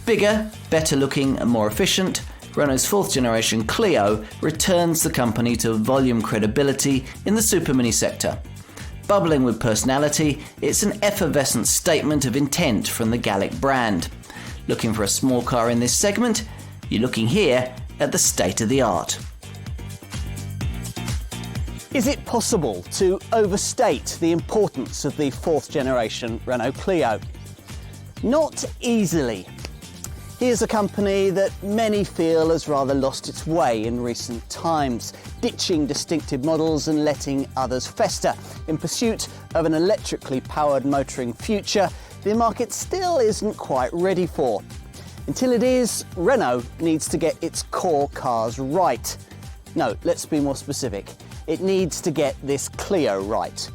Bigger, better looking and more efficient, Renault's 4th generation Clio returns the company to volume credibility in the supermini sector. Bubbling with personality, it's an effervescent statement of intent from the Gallic brand. Looking for a small car in this segment? You're looking here at the state of the art. Is it possible to overstate the importance of the 4th generation Renault Clio? Not easily. Here's a company that many feel has rather lost its way in recent times, ditching distinctive models and letting others fester. In pursuit of an electrically powered motoring future, the market still isn't quite ready for. Until it is, Renault needs to get its core cars right. No, let's be more specific. It needs to get this Clio right.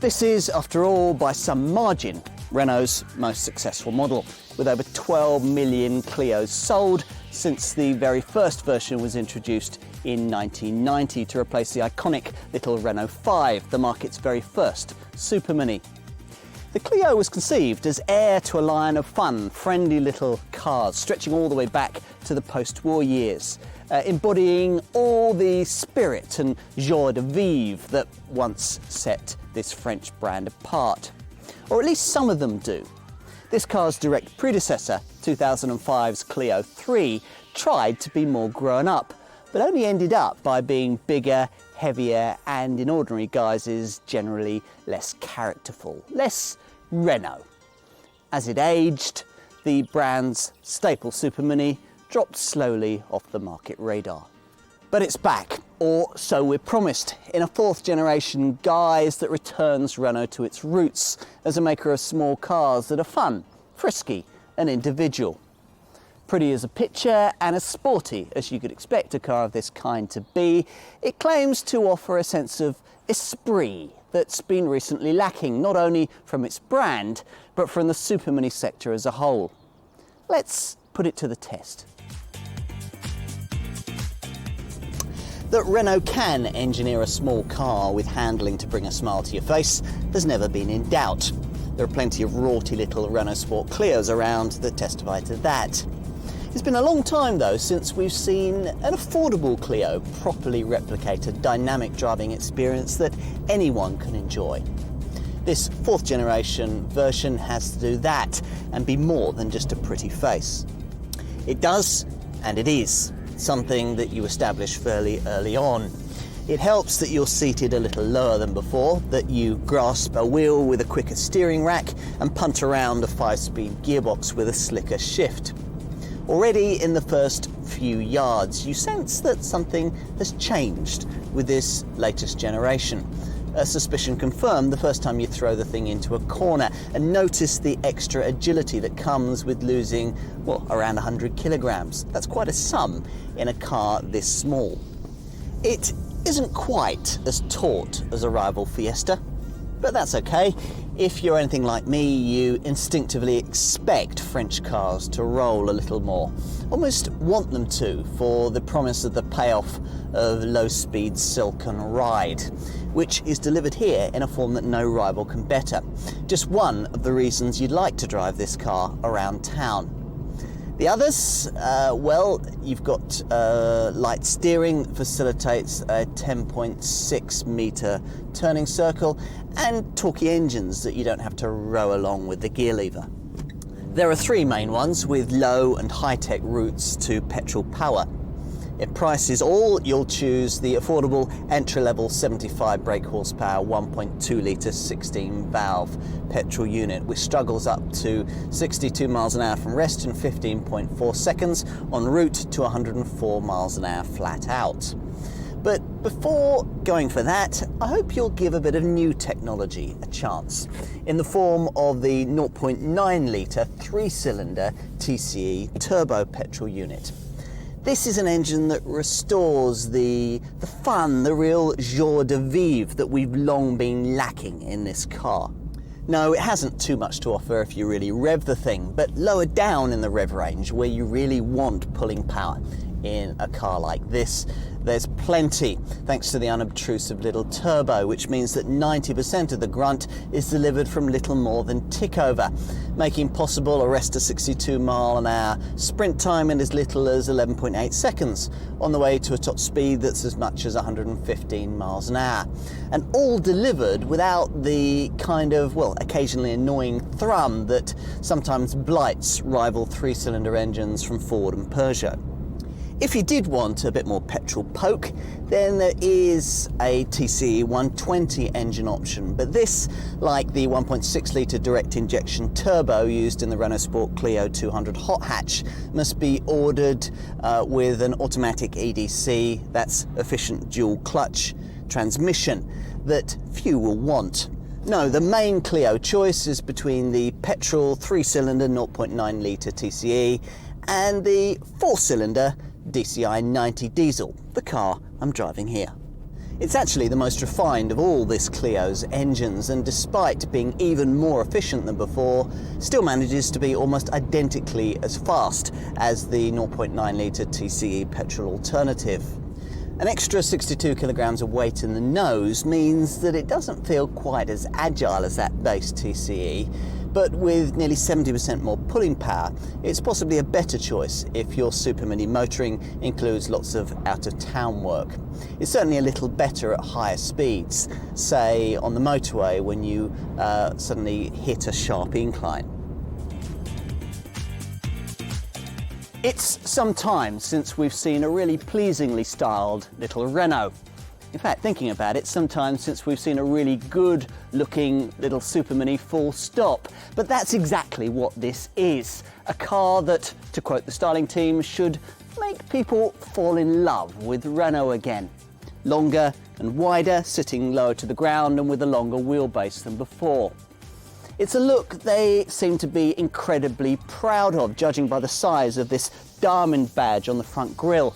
This is, after all, by some margin, Renault's most successful model, with over 12 million Clios sold since the very first version was introduced in 1990 to replace the iconic little Renault 5, the market's very first supermini. The Clio was conceived as heir to a line of fun, friendly little cars stretching all the way back to the post-war years, embodying all the spirit and joie de vivre that once set this French brand apart. Or at least some of them do. This car's direct predecessor, 2005's Clio III, tried to be more grown up, but only ended up by being bigger, heavier, and in ordinary guises, generally less characterful, less Renault. As it aged, the brand's staple supermini dropped slowly off the market radar. But it's back, or so we're promised, in a 4th generation guise that returns Renault to its roots as a maker of small cars that are fun, frisky, and individual. Pretty as a picture and as sporty as you could expect a car of this kind to be, it claims to offer a sense of esprit that's been recently lacking, not only from its brand, but from the supermini sector as a whole. Let's put it to the test. That Renault can engineer a small car with handling to bring a smile to your face has never been in doubt. There are plenty of raughty little Renault Sport Clios around that testify to that. It's been a long time though since we've seen an affordable Clio properly replicate a dynamic driving experience that anyone can enjoy. This 4th generation version has to do that and be more than just a pretty face. It does, and it is, something that you establish fairly early on. It helps that you're seated a little lower than before, that you grasp a wheel with a quicker steering rack and punt around a 5-speed gearbox with a slicker shift. Already in the first few yards, you sense that something has changed with this latest generation. A suspicion confirmed the first time you throw the thing into a corner and notice the extra agility that comes with losing, well, around 100 kilograms. That's quite a sum in a car this small. It isn't quite as taut as a rival Fiesta, but that's okay. If you're anything like me, you instinctively expect French cars to roll a little more, almost want them to, for the promise of the payoff of low-speed silken ride, which is delivered here in a form that no rival can better. Just one of the reasons you'd like to drive this car around town. The others, well, you've got light steering, facilitates a 10.6 metre turning circle, and torquey engines that you don't have to row along with the gear lever. There are 3 main ones with low and high-tech routes to petrol power. If price is all, you'll choose the affordable entry-level 75 brake horsepower 1.2 litre 16-valve petrol unit, which struggles up to 62 miles an hour from rest in 15.4 seconds en route to 104 miles an hour flat out. But before going for that, I hope you'll give a bit of new technology a chance in the form of the 0.9 litre 3-cylinder TCE turbo petrol unit. This is an engine that restores the fun, the real joie de vivre that we've long been lacking in this car. No, it hasn't too much to offer if you really rev the thing, but lower down in the rev range where you really want pulling power in a car like this, there's plenty, thanks to the unobtrusive little turbo, which means that 90% of the grunt is delivered from little more than tick over, making possible a rest to 62 mph sprint time in as little as 11.8 seconds, on the way to a top speed that's as much as 115 mph. And all delivered without the kind of, well, occasionally annoying thrum that sometimes blights rival three-cylinder engines from Ford and Peugeot. If you did want a bit more petrol poke, then there is a TCE 120 engine option, but this, like the 1.6 litre direct injection turbo used in the Renault Sport Clio 200 hot hatch, must be ordered with an automatic EDC, that's efficient dual clutch transmission, that few will want. No, the main Clio choice is between the petrol 3-cylinder 0.9 litre TCE and the 4-cylinder DCI 90 diesel, the car I'm driving here. It's actually the most refined of all this Clio's engines, and despite being even more efficient than before, still manages to be almost identically as fast as the 0.9 litre TCE petrol alternative. An extra 62 kilograms of weight in the nose means that it doesn't feel quite as agile as that base TCE, but with nearly 70% more pulling power, it's possibly a better choice if your supermini motoring includes lots of out-of-town work. It's certainly a little better at higher speeds, say on the motorway when you suddenly hit a sharp incline. It's some time since we've seen a really pleasingly styled little Renault. In fact, thinking about it, sometimes since we've seen a really good looking little supermini full stop. But that's exactly what this is. A car that, to quote the styling team, should make people fall in love with Renault again. Longer and wider, sitting lower to the ground and with a longer wheelbase than before. It's a look they seem to be incredibly proud of, judging by the size of this diamond badge on the front grille.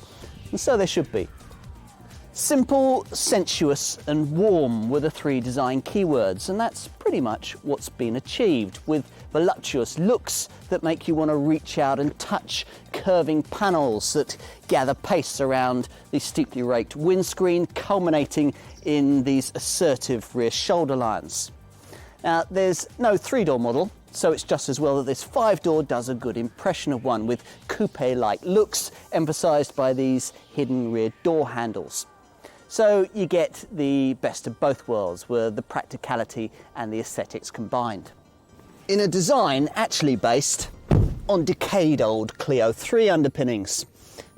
And so they should be. Simple, sensuous and warm were the three design keywords, and that's pretty much what's been achieved, with voluptuous looks that make you want to reach out and touch curving panels that gather pace around the steeply raked windscreen, culminating in these assertive rear shoulder lines. Now, there's no 3-door model, so it's just as well that this 5-door does a good impression of one, with coupe-like looks emphasised by these hidden rear door handles. So you get the best of both worlds, with the practicality and the aesthetics combined. In a design actually based on decade-old Clio III underpinnings.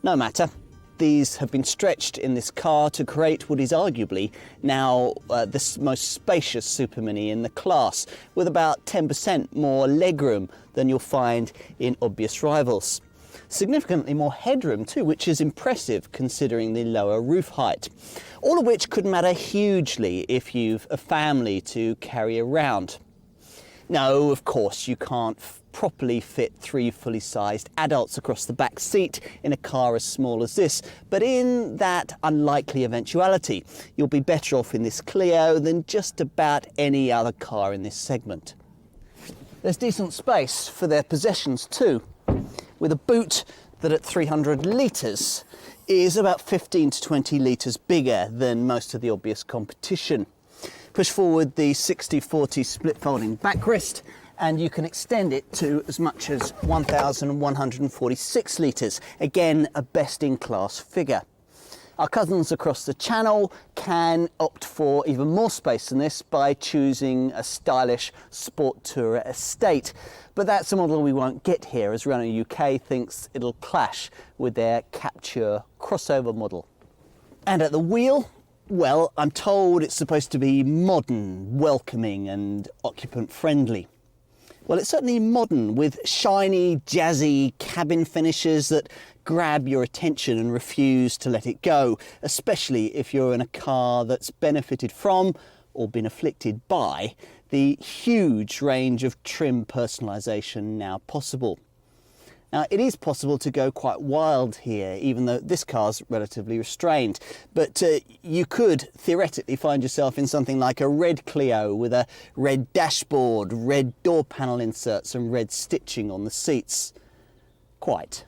No matter, these have been stretched in this car to create what is arguably now the most spacious supermini in the class, with about 10% more legroom than you'll find in obvious rivals. Significantly more headroom too, which is impressive considering the lower roof height. All of which could matter hugely if you've a family to carry around. No, of course, you can't properly fit 3 fully sized adults across the back seat in a car as small as this, but in that unlikely eventuality, you'll be better off in this Clio than just about any other car in this segment. There's decent space for their possessions too, with a boot that at 300 litres is about 15 to 20 litres bigger than most of the obvious competition. Push forward the 60/40 split folding backrest and you can extend it to as much as 1,146 litres, again a best-in-class figure. Our cousins across the channel can opt for even more space than this by choosing a stylish Sport Tourer estate. But that's a model we won't get here, as Renault UK thinks it'll clash with their Capture crossover model. And at the wheel, well, I'm told it's supposed to be modern, welcoming and occupant friendly. Well, it's certainly modern, with shiny, jazzy cabin finishes that grab your attention and refuse to let it go, especially if you're in a car that's benefited from, or been afflicted by, the huge range of trim personalisation now possible. Now, it is possible to go quite wild here, even though this car's relatively restrained. But you could theoretically find yourself in something like a red Clio with a red dashboard, red door panel inserts and red stitching on the seats. Quite.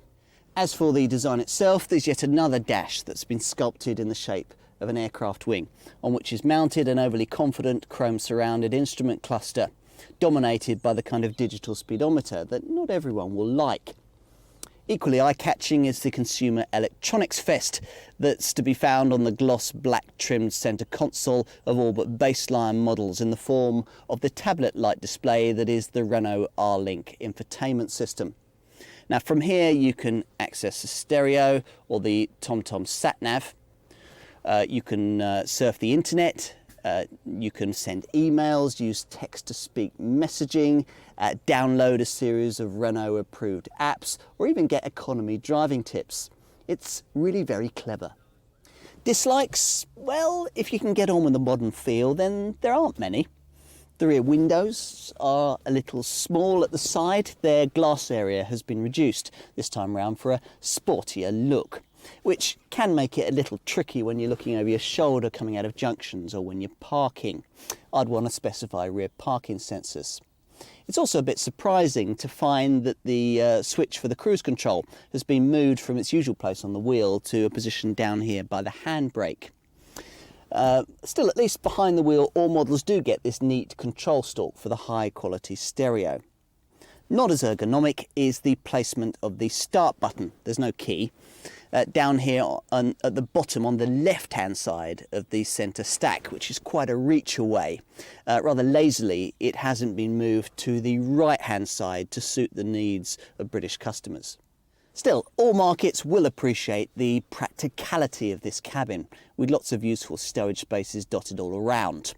As for the design itself, there's yet another dash that's been sculpted in the shape of an aircraft wing, on which is mounted an overly confident chrome-surrounded instrument cluster, dominated by the kind of digital speedometer that not everyone will like. Equally eye-catching is the consumer electronics fest that's to be found on the gloss black-trimmed centre console of all but baseline models in the form of the tablet-like display that is the Renault R-Link infotainment system. Now from here you can access the stereo or the TomTom sat-nav, you can surf the internet, you can send emails, use text-to-speak messaging, download a series of Renault-approved apps, or even get economy driving tips. It's really very clever. Dislikes? Well, if you can get on with the modern feel, then there aren't many. The rear windows are a little small at the side. Their glass area has been reduced, this time round for a sportier look, which can make it a little tricky when you're looking over your shoulder coming out of junctions or when you're parking. I'd want to specify rear parking sensors. It's also a bit surprising to find that the switch for the cruise control has been moved from its usual place on the wheel to a position down here by the handbrake. Still, at least behind the wheel, all models do get this neat control stalk for the high quality stereo. Not as ergonomic is the placement of the start button. There's no key. Down here at the bottom on the left hand side of the centre stack, which is quite a reach away. Rather lazily, it hasn't been moved to the right hand side to suit the needs of British customers. Still, all markets will appreciate the practicality of this cabin, with lots of useful stowage spaces dotted all around.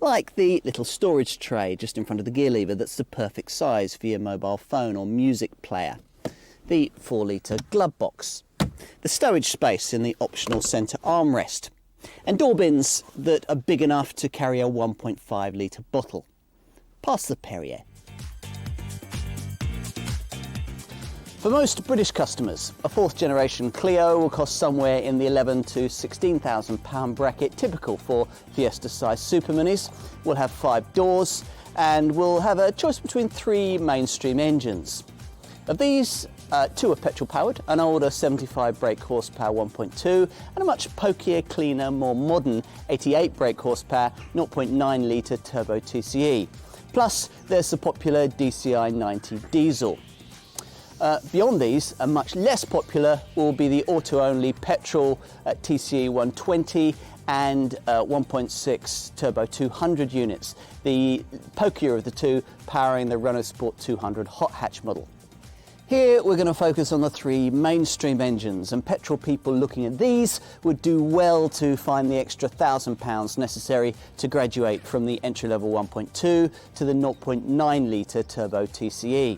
Like the little storage tray just in front of the gear lever that's the perfect size for your mobile phone or music player. The 4-litre glove box. The stowage space in the optional centre armrest. And door bins that are big enough to carry a 1.5-litre bottle. Past the Perrier. For most British customers, a 4th generation Clio will cost somewhere in the £11,000 to £16,000 bracket, typical for Fiesta-sized superminis. Will have 5 doors and will have a choice between 3 mainstream engines. Of these, 2 are petrol-powered, an older 75 brake horsepower 1.2 and a much pokier, cleaner, more modern 88 brake horsepower 0.9 litre turbo TCE. Plus, there's the popular DCI 90 diesel. Beyond these, and much less popular, will be the auto-only petrol TCE 120 and 1.6 turbo 200 units, the pokier of the two powering the Renault Sport 200 hot hatch model. Here we're going to focus on the 3 mainstream engines, and petrol people looking at these would do well to find the extra £1,000 necessary to graduate from the entry-level 1.2 to the 0.9 litre turbo TCE.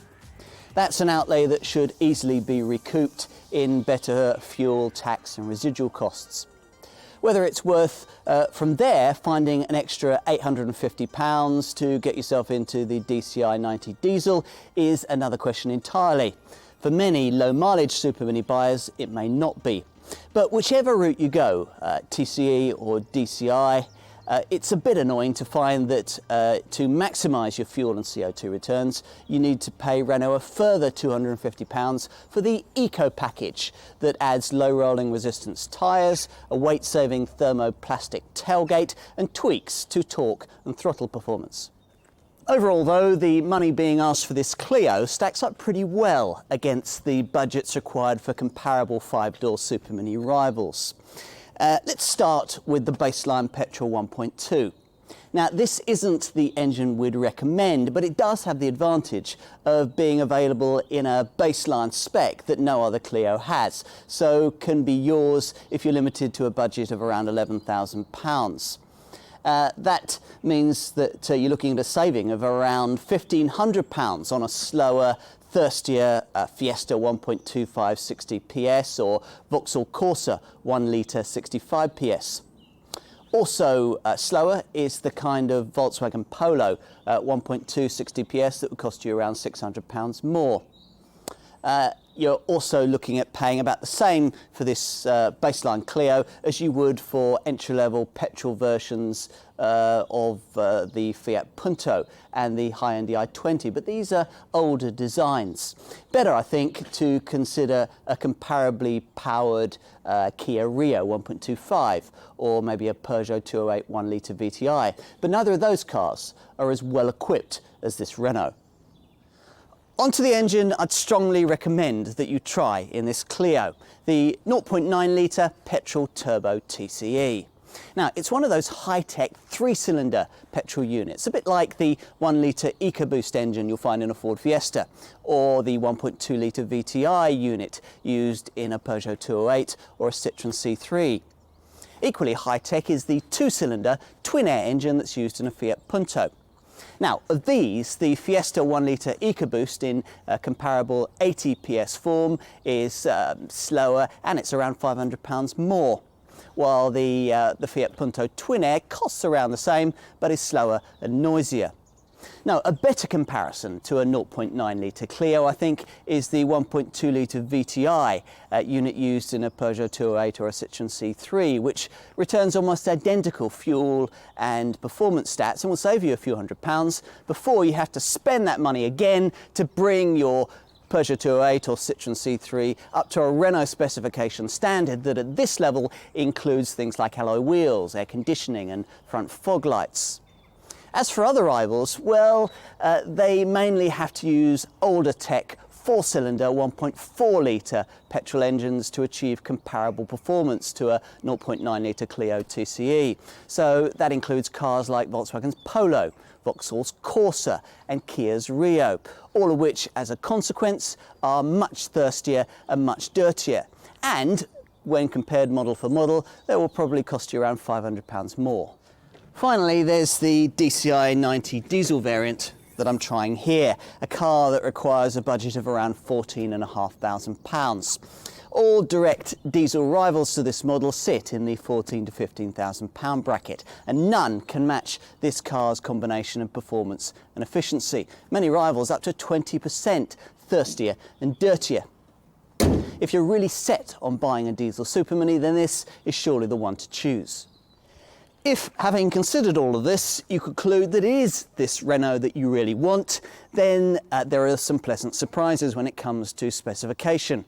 That's an outlay that should easily be recouped in better fuel, tax and residual costs. Whether it's worth, from there, finding an extra £850 to get yourself into the DCI 90 diesel is another question entirely. For many low mileage supermini buyers, it may not be. But whichever route you go, TCE or DCI, it's a bit annoying to find that to maximise your fuel and CO2 returns, you need to pay Renault a further £250 for the Eco package that adds low rolling resistance tyres, a weight-saving thermoplastic tailgate and tweaks to torque and throttle performance. Overall though, the money being asked for this Clio stacks up pretty well against the budgets required for comparable 5-door supermini rivals. Let's start with the baseline petrol 1.2. Now, this isn't the engine we'd recommend, but it does have the advantage of being available in a baseline spec that no other Clio has, so can be yours if you're limited to a budget of around £11,000. That means that you're looking at a saving of around £1,500 on a slower, thirstier Fiesta 1.25 60 PS or Vauxhall Corsa 1 litre 65 PS. Also slower is the kind of Volkswagen Polo 1.2 60 PS that would cost you around £600 more. You're also looking at paying about the same for this baseline Clio as you would for entry-level petrol versions of the Fiat Punto and the high-end i20, but these are older designs. Better, I think, to consider a comparably powered Kia Rio 1.25 or maybe a Peugeot 208 1-litre VTI, but neither of those cars are as well equipped as this Renault. Onto the engine I'd strongly recommend that you try in this Clio, the 0.9 litre petrol turbo TCE. Now, it's one of those high-tech 3-cylinder petrol units, a bit like the 1-litre EcoBoost engine you'll find in a Ford Fiesta, or the 1.2 litre VTI unit used in a Peugeot 208 or a Citroën C3. Equally high-tech is the 2-cylinder twin-air engine that's used in a Fiat Punto. Now, of these, the Fiesta 1-litre EcoBoost in a comparable 80 PS form is slower, and it's around £500 more, while the Fiat Punto Twin Air costs around the same, but is slower and noisier. Now, a better comparison to a 0.9 litre Clio, I think, is the 1.2 litre VTI unit used in a Peugeot 208 or a Citroën C3, which returns almost identical fuel and performance stats and will save you a few £100 before you have to spend that money again to bring your Peugeot 208 or Citroën C3 up to a Renault specification standard that at this level includes things like alloy wheels, air conditioning and front fog lights. As for other rivals, well, they mainly have to use older tech 4-cylinder 1.4 litre petrol engines to achieve comparable performance to a 0.9 litre Clio TCE. So that includes cars like Volkswagen's Polo, Vauxhall's Corsa and Kia's Rio, all of which as a consequence are much thirstier and much dirtier. And when compared model for model, they will probably cost you around £500 more. Finally, there's the DCI 90 diesel variant that I'm trying here, a car that requires a budget of around £14,500. All direct diesel rivals to this model sit in the £14,000 to £15,000 bracket, and none can match this car's combination of performance and efficiency. Many rivals up to 20% thirstier and dirtier. If you're really set on buying a diesel supermini, then this is surely the one to choose. If, having considered all of this, you conclude that it is this Renault that you really want, then there are some pleasant surprises when it comes to specification.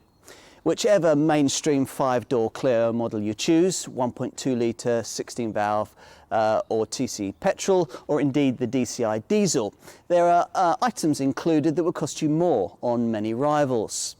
Whichever mainstream 5-door Clio model you choose, 1.2 litre 16-valve or TC petrol, or indeed the DCI diesel, there are items included that will cost you more on many rivals.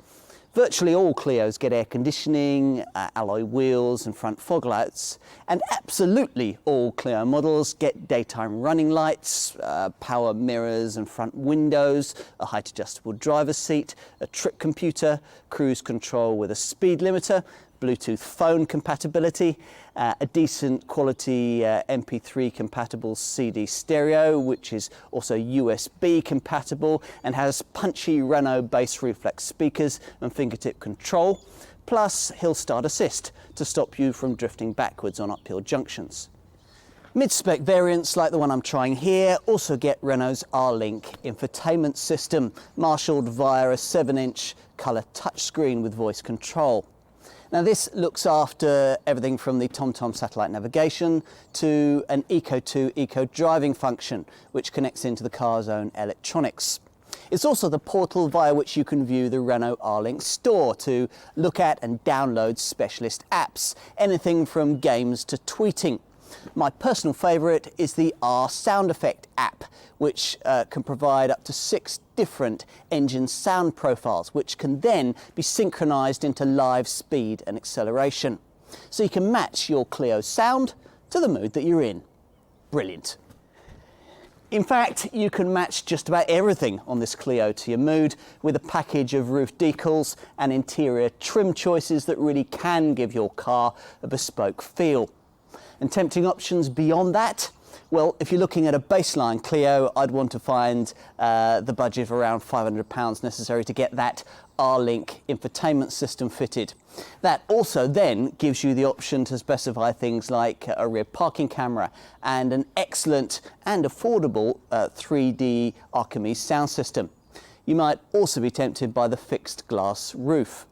Virtually all Clios get air conditioning, alloy wheels and front fog lights, and absolutely all Clio models get daytime running lights, power mirrors and front windows, a height adjustable driver's seat, a trip computer, cruise control with a speed limiter, Bluetooth phone compatibility, a decent quality MP3 compatible CD stereo, which is also USB compatible and has punchy Renault bass reflex speakers and fingertip control, plus hill start assist to stop you from drifting backwards on uphill junctions. Mid-spec variants like the one I'm trying here also get Renault's R-Link infotainment system, marshalled via a 7-inch colour touchscreen with voice control. Now this looks after everything from the TomTom satellite navigation to an Eco2 Eco driving function, which connects into the car's own electronics. It's also the portal via which you can view the Renault R-Link store to look at and download specialist apps, anything from games to tweeting. My personal favourite is the R Sound Effect app, which can provide up to 6 different engine sound profiles, which can then be synchronised into live speed and acceleration. So you can match your Clio sound to the mood that you're in. Brilliant. In fact, you can match just about everything on this Clio to your mood with a package of roof decals and interior trim choices that really can give your car a bespoke feel. And tempting options beyond that? Well, if you're looking at a baseline Clio, I'd want to find the budget of around £500 necessary to get that R-Link infotainment system fitted. That also then gives you the option to specify things like a rear parking camera and an excellent and affordable 3D Archimedes sound system. You might also be tempted by the fixed glass roof.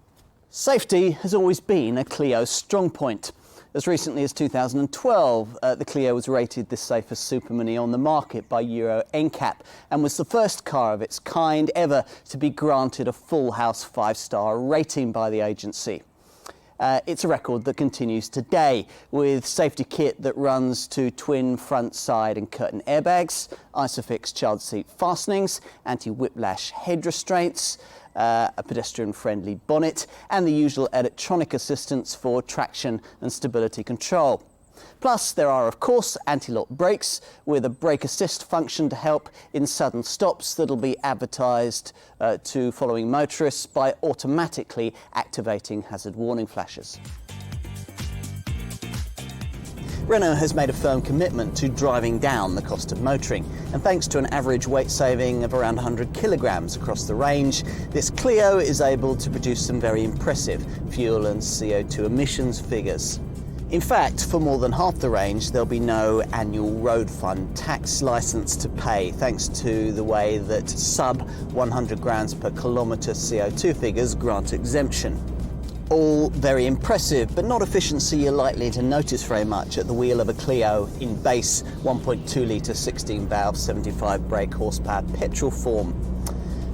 Safety has always been a Clio's strong point. As recently as 2012, the Clio was rated the safest supermini on the market by Euro NCAP and was the first car of its kind ever to be granted a full house 5-star rating by the agency. It's a record that continues today, with safety kit that runs to twin front, side and curtain airbags, ISOFIX child seat fastenings, anti-whiplash head restraints, a pedestrian-friendly bonnet and the usual electronic assistance for traction and stability control. Plus, there are, of course, anti-lock brakes with a brake assist function to help in sudden stops that'll be advertised to following motorists by automatically activating hazard warning flashes. Renault has made a firm commitment to driving down the cost of motoring, and thanks to an average weight saving of around 100 kilograms across the range, this Clio is able to produce some very impressive fuel and CO2 emissions figures. In fact, for more than half the range, there'll be no annual road fund tax licence to pay, thanks to the way that sub 100 grams per kilometre CO2 figures grant exemption. All very impressive, but not efficiency you're likely to notice very much at the wheel of a Clio in base 1.2 litre 16-valve 75 brake horsepower petrol form.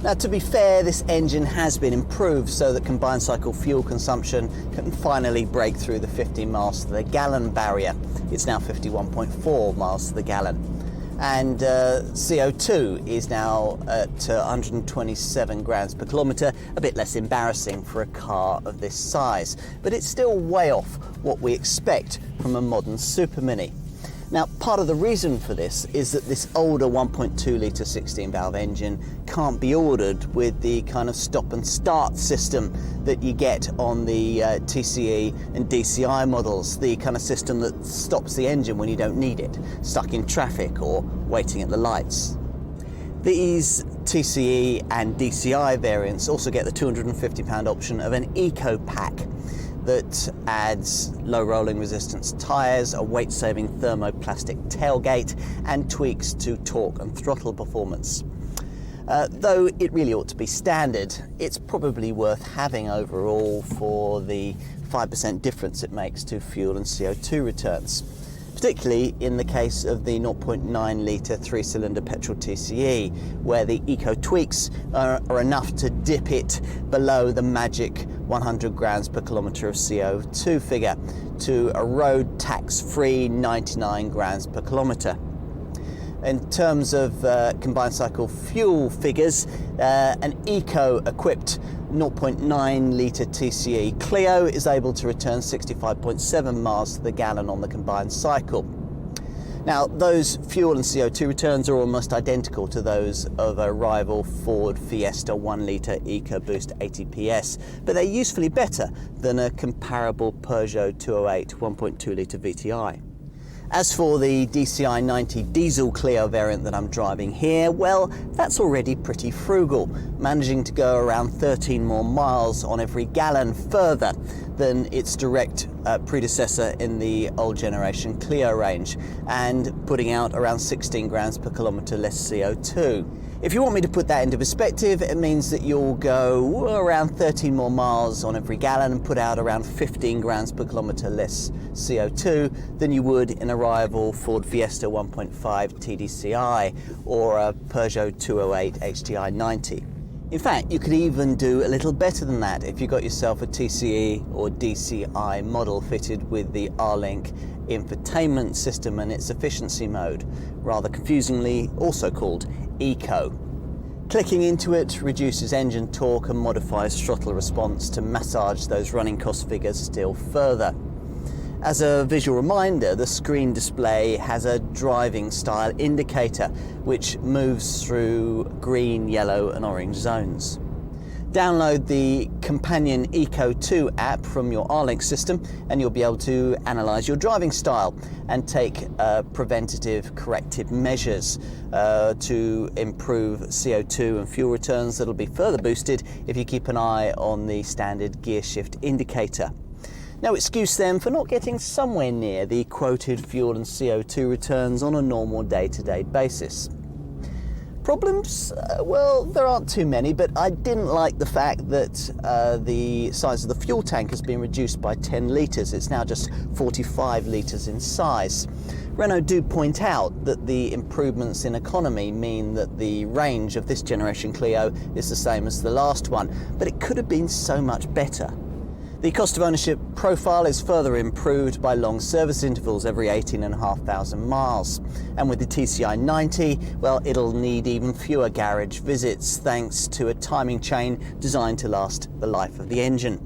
Now, to be fair, this engine has been improved so that combined cycle fuel consumption can finally break through the 50 miles to the gallon barrier. It's now 51.4 miles to the gallon. And CO2 is now at 127 grams per kilometre, a bit less embarrassing for a car of this size, but it's still way off what we expect from a modern supermini. Now, part of the reason for this is that this older 1.2 litre 16-valve engine can't be ordered with the kind of stop and start system that you get on the TCE and DCI models, the kind of system that stops the engine when you don't need it, stuck in traffic or waiting at the lights. These TCE and DCI variants also get the £250 option of an eco pack that adds low rolling resistance tyres, a weight-saving thermoplastic tailgate and tweaks to torque and throttle performance. Though it really ought to be standard, it's probably worth having overall for the 5% difference it makes to fuel and CO2 returns, particularly in the case of the 0.9 litre 3-cylinder petrol TCE, where the eco tweaks are enough to dip it below the magic 100 grams per kilometre of CO2 figure to a road tax-free 99 grams per kilometre. In terms of combined cycle fuel figures, an eco-equipped 0.9 litre TCE Clio is able to return 65.7 miles to the gallon on the combined cycle. Now, those fuel and CO2 returns are almost identical to those of a rival Ford Fiesta 1 litre EcoBoost 80 PS, but they're usefully better than a comparable Peugeot 208 1.2 litre VTI. As for the DCI 90 diesel Clio variant that I'm driving here, well, that's already pretty frugal, managing to go around 13 more miles on every gallon further than its direct predecessor in the old generation Clio range, and putting out around 16 grams per kilometre less CO2. If you want me to put that into perspective, it means that you'll go around 13 more miles on every gallon and put out around 15 grams per kilometre less CO2 than you would in a rival Ford Fiesta 1.5 TDCI or a Peugeot 208 HTI 90. In fact, you could even do a little better than that if you got yourself a TCE or DCI model fitted with the R-Link infotainment system and its efficiency mode, rather confusingly also called Eco. Clicking into it reduces engine torque and modifies throttle response to massage those running cost figures still further. As a visual reminder, the screen display has a driving style indicator which moves through green, yellow and orange zones. Download the companion Eco 2 app from your R-Link system and you'll be able to analyse your driving style and take preventative corrective measures to improve CO2 and fuel returns that'll be further boosted if you keep an eye on the standard gear shift indicator. No excuse then for not getting somewhere near the quoted fuel and CO2 returns on a normal day-to-day basis. Problems? Well, there aren't too many, but I didn't like the fact that the size of the fuel tank has been reduced by 10 litres. It's now just 45 litres in size. Renault do point out that the improvements in economy mean that the range of this generation Clio is the same as the last one, but it could have been so much better. The cost of ownership profile is further improved by long service intervals every 18,500 miles. And with the TCI 90, well, it'll need even fewer garage visits thanks to a timing chain designed to last the life of the engine.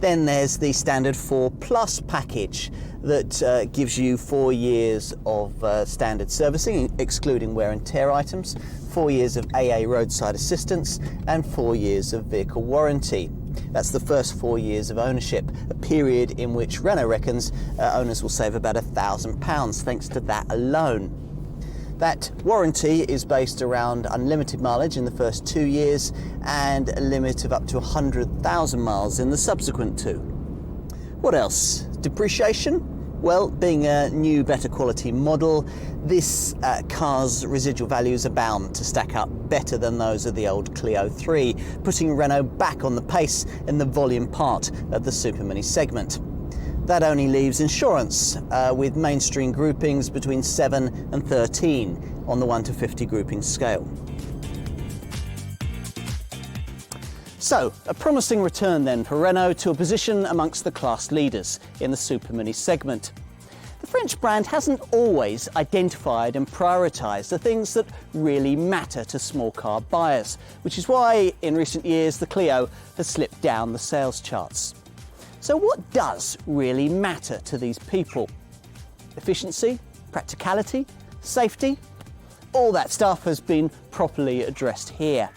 Then there's the standard 4 Plus package that gives you 4 years of standard servicing, excluding wear and tear items, 4 years of AA roadside assistance, and 4 years of vehicle warranty. That's the first 4 years of ownership, a period in which Renault reckons owners will save about £1,000 thanks to that alone. That warranty is based around unlimited mileage in the first 2 years and a limit of up to 100,000 miles in the subsequent 2. What else? Depreciation? Well, being a new, better quality model, this car's residual values are bound to stack up better than those of the old Clio III, putting Renault back on the pace in the volume part of the supermini segment. That only leaves insurance, with mainstream groupings between 7 and 13 on the 1 to 50 grouping scale. So, a promising return then for Renault to a position amongst the class leaders in the supermini segment. The French brand hasn't always identified and prioritised the things that really matter to small car buyers, which is why in recent years the Clio has slipped down the sales charts. So what does really matter to these people? Efficiency, practicality, safety? All that stuff has been properly addressed here.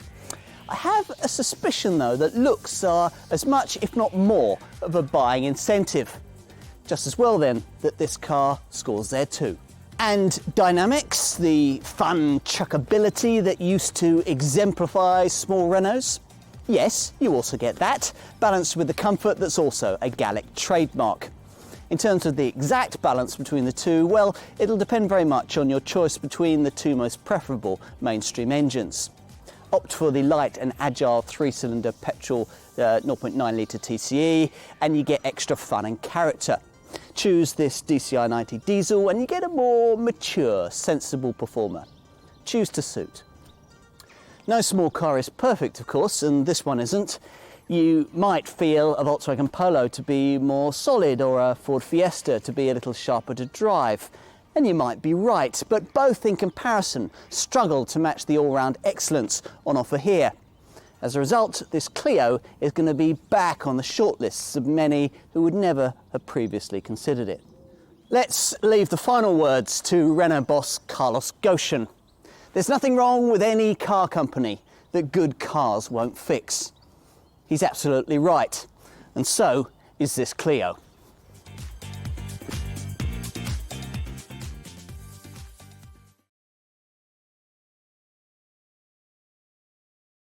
I have a suspicion though that looks are as much, if not more, of a buying incentive. Just as well then that this car scores there too. And dynamics, the fun chuckability that used to exemplify small Renaults? Yes, you also get that, balanced with the comfort that's also a Gallic trademark. In terms of the exact balance between the two, well, it'll depend very much on your choice between the two most preferable mainstream engines. Opt for the light and agile 3-cylinder petrol 0.9 litre TCE and you get extra fun and character. Choose this DCI 90 diesel and you get a more mature, sensible performer. Choose to suit. No small car is perfect, of course, and this one isn't. You might feel a Volkswagen Polo to be more solid or a Ford Fiesta to be a little sharper to drive. And you might be right, but both in comparison struggle to match the all-round excellence on offer here. As a result, this Clio is going to be back on the shortlists of many who would never have previously considered it. Let's leave the final words to Renault boss Carlos Ghosn. There's nothing wrong with any car company that good cars won't fix. He's absolutely right, and so is this Clio.